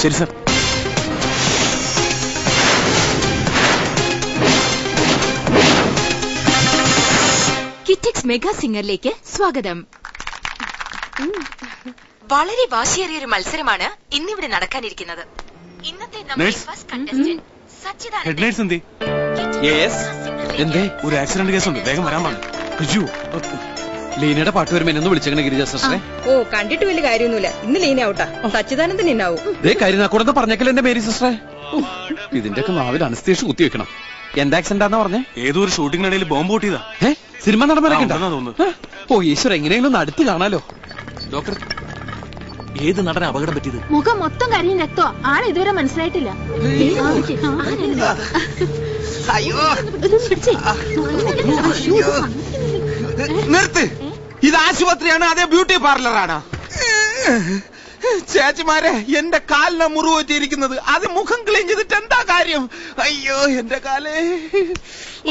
ശരി sir. Kitex mega സിംഗറിലേക്ക് സ്വാഗതം. വളരെ വാശിയേറിയൊരു മത്സരമാണ് ഇന്നിവിടെ നടക്കാനിരിക്കുന്നത്. ഇന്നത്തെ നമ്മുടെ ഫസ്റ്റ് കണ്ടസ്റ്റന്റ് സച്ചിദാനന്ദൻ. എന്തേ ഒരു ആക്സിഡന്റ് കേസുണ്ട്, വേഗം വരാൻ പറഞ്ഞു. ലീനയുടെ പാട്ട് വരുമ്പോ എന്നെ വിളിച്ചേക്കണേ ഗിരിജ സിസ്റ്ററെ. ഓ കണ്ടിട്ട് വലിയ കാര്യമൊന്നുമില്ല. ഇന്ന് ലീന ഔട്ടാ, സച്ചിദാനന്ദൻ ഇന്നാവും. കാര്യനാക്കൂടെ പറഞ്ഞേക്കല്ലേ എന്റെ മേരി സിസ്റ്ററെ. ഇതിന്റെയൊക്കെ നാവിൽ അനസ്തേഷ്യ കുത്തി വെക്കണം. എന്താ ആക്സിഡന്റാന്ന് പറഞ്ഞേ? ഏതോ ഒരു ഷൂട്ടിങ്ങിനിടയിൽ ബോംബ് പൊട്ടിയതാ. സിനിമ നടന്മാരൊക്കെ തോന്നുന്നു. ഓ ഈശ്വര, എങ്ങനെയെങ്കിലും ഒന്ന് അടുത്ത് കാണാലോ. ഡോക്ടർ, ഏത് നടന അപകടം പറ്റിയത്? മുഖം മൊത്തം കരിയും രക്തോ, ആളെ ഇതുവരെ മനസ്സിലായിട്ടില്ല. നിർത്ത്, ഇത് ആശുപത്രിയാണ് അതേ ബ്യൂട്ടി പാർലറാണ്? ചേച്ചിമാരെ, എന്റെ കാലിനെ മുറിവ് പറ്റിയിരിക്കുന്നത്, അത് മുഖം ക്ലീൻ ചെയ്തിട്ട് എന്താ കാര്യം? അയ്യോ എന്റെ കാലേ.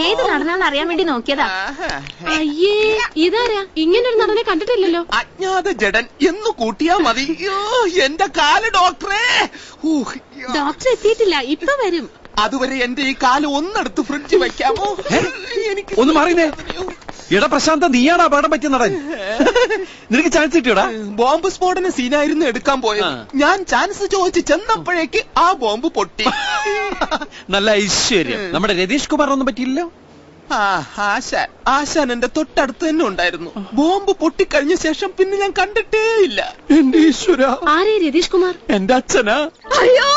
ഏത് നടനാന്ന് അറിയാൻ വേണ്ടി നോക്കിയതാ. അയ്യേ, ഇതാരാ? ഇങ്ങനൊരു നടനെ കണ്ടിട്ടില്ലല്ലോ. അജ്ഞാത ജഡൻ എന്ന് കൂട്ടിയാ മതി. അയ്യോ എന്റെ കാല് ഡോക്ടറെ. ഡോക്ടർ എത്തിയിട്ടില്ല, ഇപ്പൊ വരും. അതുവരെ എന്റെ ഈ കാല് ഒന്നെടുത്ത് ഫ്രിഡ്ജ് വെക്കാമോ? എനിക്ക് ഒന്ന് മാറിയേ. എടാ പ്രശാന്ത, നീയാണ് അപകടം പറ്റിയ നടൻ. നിനക്ക് ചാൻസ് കിട്ടിയോടാ? ബോംബ് സ്ഫോടന സീനായിരുന്നു എടുക്കാൻ പോയത്. ഞാൻ ചാൻസ് ചോദിച്ച് ചെന്നപ്പോഴേക്ക് ആ ബോംബ് പൊട്ടി. നല്ല ഐശ്വര്യം. നമ്മുടെ രതീഷ് കുമാറിനൊന്നും പറ്റിയില്ലല്ലോ. ആശാൻ എന്റെ തൊട്ടടുത്ത് തന്നെ ഉണ്ടായിരുന്നു. ബോംബ് പൊട്ടിക്കഴിഞ്ഞ ശേഷം പിന്നെ ഞാൻ കണ്ടിട്ടേ ഇല്ല. എന്റെ ഈശ്വര. ആരേ രതീഷ് കുമാർ? എന്റെ അച്ഛനാ. അയ്യോ,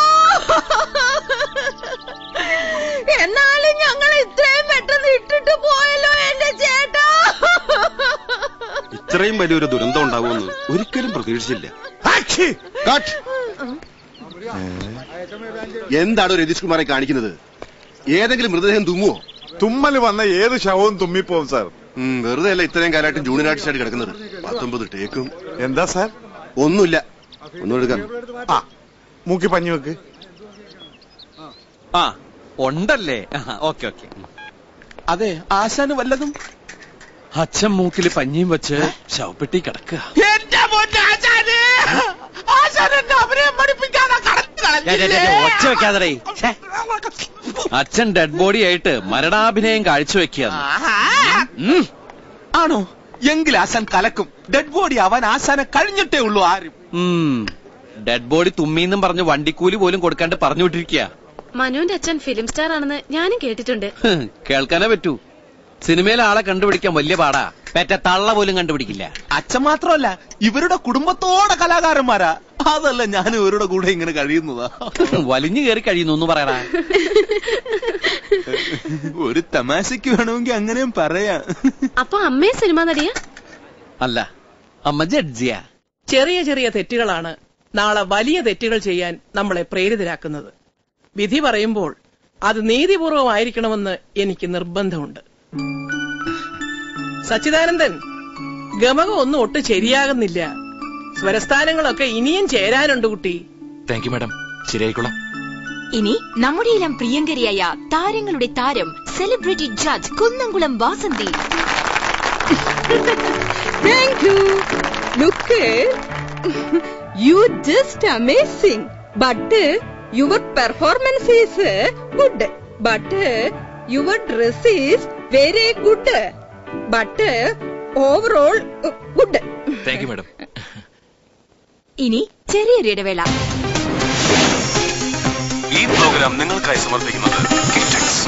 എന്നാലും ഞങ്ങൾ ഇത്രയും പെട്ടെന്ന് ഇട്ടിട്ട് പോയല്ലോ എന്റെ ചേട്ടാ. ഇത്രയും വലിയൊരു ദുരന്തം ഉണ്ടാവുമെന്ന് ഒരിക്കലും പ്രതീക്ഷിച്ചില്ല. എന്താണ് രതീഷ് കുമാറെ കാണിക്കുന്നത്? ഏതെങ്കിലും മൃതദേഹം തുമ്മുവോ? തുമ്മല് വന്ന ഏത് ശവവും തുമ്മിപ്പോവും സാർ. വെറുതെ അല്ല ഇത്രയും കാലമായിട്ട് ജൂനിയർ ആർട്ടിസ്റ്റായിട്ട് കിടക്കുന്നത്. 19 ടേക്കും. എന്താ സാർ? ഒന്നുമില്ല, ഒന്നും എടുക്കാം. മൂക്കി പഞ്ഞു വെക്ക്. ഉണ്ടല്ലേ? Okay okay. അതെ, ആശാന് വല്ലതും? അച്ഛൻ മൂക്കില് പഞ്ഞിയും വെച്ച് ശവപ്പെട്ടി കിടക്കുക. ഒച്ച വെക്കാതെ. അച്ഛൻ ഡെഡ് ബോഡി ആയിട്ട് മരണാഭിനയം കാഴ്ചവെക്കുക. ആണോ? എങ്കിൽ ആശാൻ കലക്കും. ഡെഡ് ബോഡി ആവാൻ ആശാനെ കഴിഞ്ഞിട്ടേ ഉള്ളൂ ആരും. ഡെഡ് ബോഡി തുമ്മീന്നും പറഞ്ഞ് വണ്ടിക്കൂലി പോലും കൊടുക്കാണ്ട് പറഞ്ഞു വിട്ടിരിക്കുക. മനുവിന്റെ അച്ഛൻ ഫിലിം സ്റ്റാർ ആണെന്ന് ഞാനും കേട്ടിട്ടുണ്ട്. കേൾക്കാനേ പറ്റൂ. സിനിമയിലെ ആളെ കണ്ടുപിടിക്കാൻ വലിയ പാടാ. പെറ്റ തള്ള പോലും കണ്ടുപിടിക്കില്ല. അച്ഛൻ മാത്രമല്ല, ഇവരുടെ കുടുംബത്തോടെ കലാകാരന്മാരാ. അതല്ല ഞാൻ ഇവരുടെ കൂടെ ഇങ്ങനെ കഴിയുന്നതാ. വലിഞ്ഞു കയറി കഴിയുന്നു എന്ന് പറയടാ. ഒരു തമാശക്ക് വേണമെങ്കിൽ അങ്ങനെയും പറയാം. അപ്പൊ അമ്മയെ സിനിമ നടിയാ? അല്ല, അമ്മ ജഡ്ജിയാ. ചെറിയ ചെറിയ തെറ്റുകളാണ് നാളെ വലിയ തെറ്റുകൾ ചെയ്യാൻ നമ്മളെ പ്രേരിതരാക്കുന്നത്. വിധി പറയുമ്പോൾ അത് നീതിപൂർവമായിരിക്കണമെന്ന് എനിക്ക് നിർബന്ധമുണ്ട്. സച്ചിദാനന്ദൻ, ഗമകം ഒന്നും ഒട്ടും ശരിയാകുന്നില്ല. സ്വരസ്ഥാനങ്ങളൊക്കെ ഇനിയും ചേരാനുണ്ട് കുട്ടി. താങ്ക് യു മാഡം, ശരിയായിക്കോളാം. ഇനി നമ്മുടെ എല്ലാം പ്രിയങ്കരിയായ താരങ്ങളുടെ താരം celebrity judge Kunnamkulam Vasanthi. Thank you. Look You just amazing. But your performance is good. But your dress is very good. But overall good. Thank you madam. ഇനി ചെറിയൊരു ഇടവേള. ഈ പ്രോഗ്രാം നിങ്ങൾക്കായി സമർപ്പിക്കുന്നത് കിറ്റക്സ്.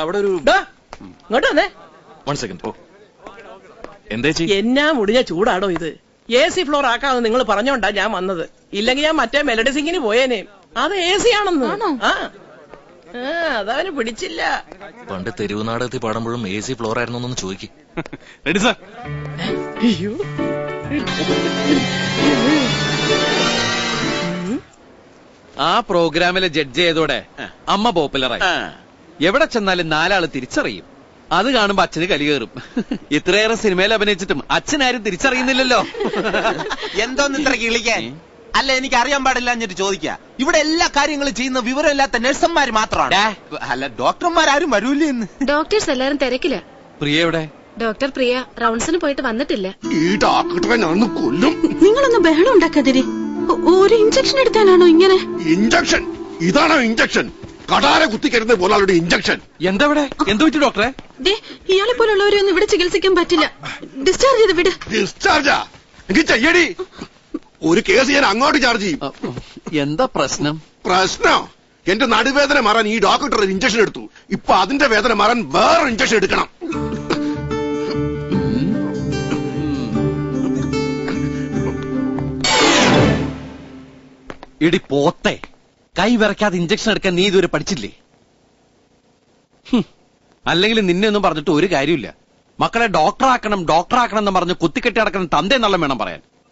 അവിടെ ഒരു ഇങ്ങോട്ട് വന്നേ. 1 സെക്കൻഡ്. എന്തേ എന്നാ മുടിഞ്ഞ ചൂടാടോ ഇത്. AC ഫ്ലോർ ആക്കാമെന്ന് നിങ്ങൾ പറഞ്ഞോണ്ടാ ഞാൻ വന്നത്. ഇല്ലെങ്കിൽ ഞാൻ മറ്റേ മെലഡി സിംഗിന് പോയേനെ. അത് AC ആണെന്ന്. അതവന് പിടിച്ചില്ല. പണ്ട് തെരുവ് നാടകത്തിൽ പാടുമ്പോഴും AC ഫ്ലോർ ആയിരുന്നോന്ന് ചോദിക്കും. Ready sir. അയ്യോ, ആ പ്രോഗ്രാമിലെ ജഡ്ജ് ചെയ്തോടെ അമ്മ പോപ്പുലറായി. എവിടെ ചെന്നാലും 4 ആള് തിരിച്ചറിയും. അത് കാണുമ്പോ അച്ഛന് കലി കയറും. ഇത്രയേറെ സിനിമയിൽ അഭിനയിച്ചിട്ടും അച്ഛനാരും തിരിച്ചറിയുന്നില്ലല്ലോ. എന്തോന്ന് ഇത്ര കിളിക്കാൻ? അല്ല, എനിക്ക് അറിയാൻ പാടില്ല എന്നിട്ട് ചോദിക്ക. ഇവിടെ എല്ലാ കാര്യങ്ങളും ചെയ്യുന്ന വിവരമില്ലാത്ത നഴ്സന്മാര് മാത്രമാണ്. അല്ല, ഡോക്ടർമാരും വരൂലേ എന്ന്. ഡോക്ടേഴ്സ് എല്ലാരും തിരക്കില്ല. പ്രിയ എവിടെ? ഡോക്ടർ പ്രിയ റൗണ്ട്സിന് പോയിട്ട് വന്നിട്ടില്ല. ഈ ഡോക്ടറെ ഞാൻ കൊല്ലും. നിങ്ങളൊന്ന് ബഹളം ഉണ്ടാക്കാതിരി. ഒരു ഇഞ്ചക്ഷൻ എടുത്താനാണോ ഇങ്ങനെ? ഇഞ്ചക്ഷൻ? ഇതാണോ ഇഞ്ചക്ഷൻ? കടാര കുത്തിക്കരുന്ന പോലുള്ള ഇഞ്ചക്ഷൻ. എന്താ ഇവിടെ? എന്ത് പറ്റി ഡോക്ടറെ? ഇയാളെ പോലുള്ളവരെ ഒന്നും ഇവിടെ ചികിത്സിക്കാൻ പറ്റില്ല. ഡിസ്ചാർജ് ചെയ്ത് വിട്. ഡിസ്ചാർജാ? എനിക്ക് ചെയ്യടി. ഒരു കേസ് ഞാൻ അങ്ങോട്ട് ചാർജ് ചെയ്യും. എന്താ പ്രശ്നം? പ്രശ്നം എന്റെ നടുവേദന മാറാൻ ഈ ഡോക്ടർ ഒരു ഇഞ്ചക്ഷൻ എടുത്തു. ഇപ്പൊ അതിന്റെ വേദന മാറാൻ വേറെ ഇഞ്ചക്ഷൻ എടുക്കണം. ഇടി പോത്തെ, കൈ വിറയ്ക്കാതെ ഇഞ്ചക്ഷൻ എടുക്കാൻ നീ ഇതുവരെ പഠിച്ചില്ലേ? അല്ലെങ്കിൽ നിന്നെ ഒന്നും പറഞ്ഞിട്ട് ഒരു കാര്യമില്ല. മക്കളെ ഡോക്ടറാക്കണം എന്ന് പറഞ്ഞ് കുത്തിക്കെട്ടി അടക്കണം തന്തേ എന്നുള്ള വേണം പറയാൻ.